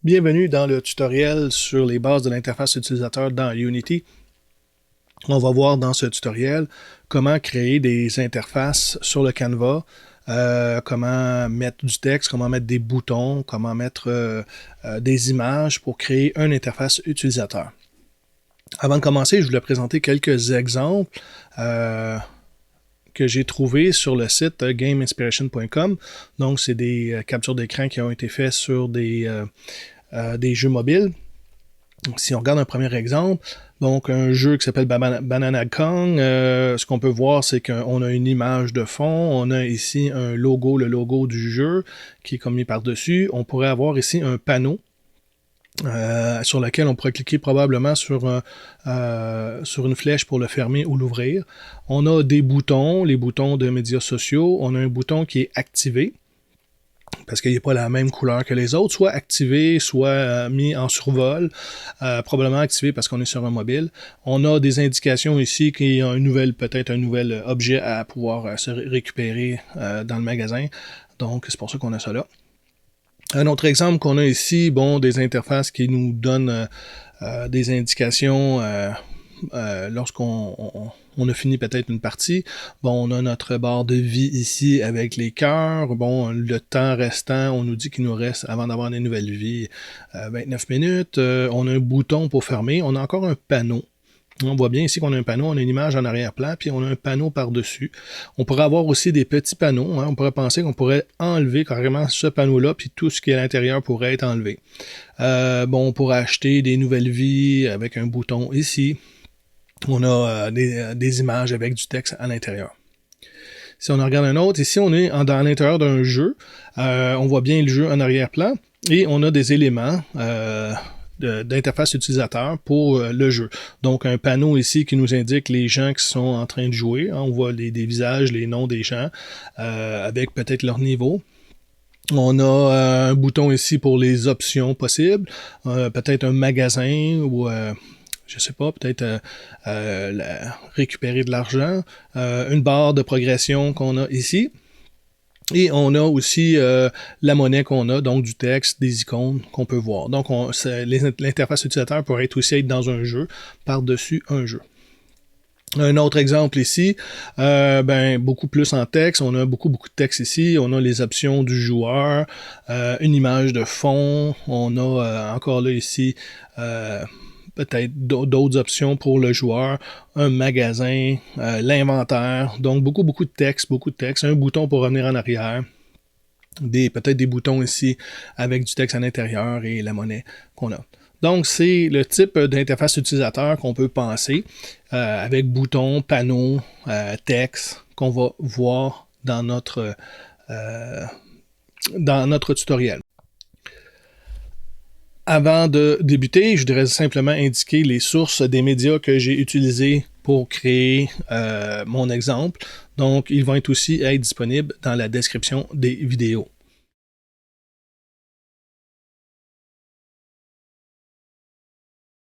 Bienvenue dans le tutoriel sur les bases de l'interface utilisateur dans Unity. On va voir dans ce tutoriel comment créer des interfaces sur le Canva, comment mettre du texte, comment mettre des boutons, comment mettre des images pour créer une interface utilisateur. Avant de commencer, je voulais présenter quelques exemples que j'ai trouvés sur le site gameinspiration.com. Donc, c'est des captures d'écran qui ont été faites sur des jeux mobiles. Donc, si on regarde un premier exemple, donc un jeu qui s'appelle Banana Kong, ce qu'on peut voir, c'est qu'on a une image de fond, on a ici un logo, le logo du jeu qui est comme mis par-dessus. On pourrait avoir ici un panneau sur lequel on pourrait cliquer probablement sur une flèche pour le fermer ou l'ouvrir. On a des boutons, les boutons de médias sociaux. On a un bouton qui est activé, parce qu'il n'est pas la même couleur que les autres, soit activé, soit mis en survol, probablement activé parce qu'on est sur un mobile. On a des indications ici qui ont peut-être un nouvel objet à pouvoir se récupérer dans le magasin. Donc, c'est pour ça qu'on a ça là. Un autre exemple qu'on a ici, des interfaces qui nous donnent des indications lorsqu'on a fini peut-être une partie. On a notre barre de vie ici avec les cœurs. Le temps restant, on nous dit qu'il nous reste, avant d'avoir des nouvelles vies, 29 minutes. On a un bouton pour fermer. On a encore un panneau. On voit bien ici qu'on a un panneau, on a une image en arrière-plan, puis on a un panneau par-dessus. On pourrait avoir aussi des petits panneaux. On pourrait penser qu'on pourrait enlever carrément ce panneau-là, puis tout ce qui est à l'intérieur pourrait être enlevé. On pourrait acheter des nouvelles vies avec un bouton ici. On a des images avec du texte à l'intérieur. Si on en regarde un autre, ici on est dans l'intérieur d'un jeu. On voit bien le jeu en arrière-plan et on a des éléments d'interface utilisateur pour le jeu. Donc un panneau ici qui nous indique les gens qui sont en train de jouer. On voit des visages, les noms des gens avec peut-être leur niveau. On a un bouton ici pour les options possibles, peut-être un magasin ou je sais pas, peut-être récupérer de l'argent, une barre de progression qu'on a ici. Et on a aussi la monnaie qu'on a, donc du texte, des icônes qu'on peut voir. Donc l'interface utilisateur pourrait aussi être dans un jeu, par-dessus un jeu. Un autre exemple ici, beaucoup plus en texte. On a beaucoup de texte ici. On a les options du joueur, une image de fond. On a encore là ici peut-être d'autres options pour le joueur, un magasin, l'inventaire. Donc beaucoup de texte, un bouton pour revenir en arrière. Peut-être des boutons ici avec du texte à l'intérieur et la monnaie qu'on a. Donc, c'est le type d'interface utilisateur qu'on peut penser avec boutons, panneaux, texte qu'on va voir dans notre tutoriel. Avant de débuter, je voudrais simplement indiquer les sources des médias que j'ai utilisés pour créer mon exemple. Donc, ils vont aussi être disponibles dans la description des vidéos.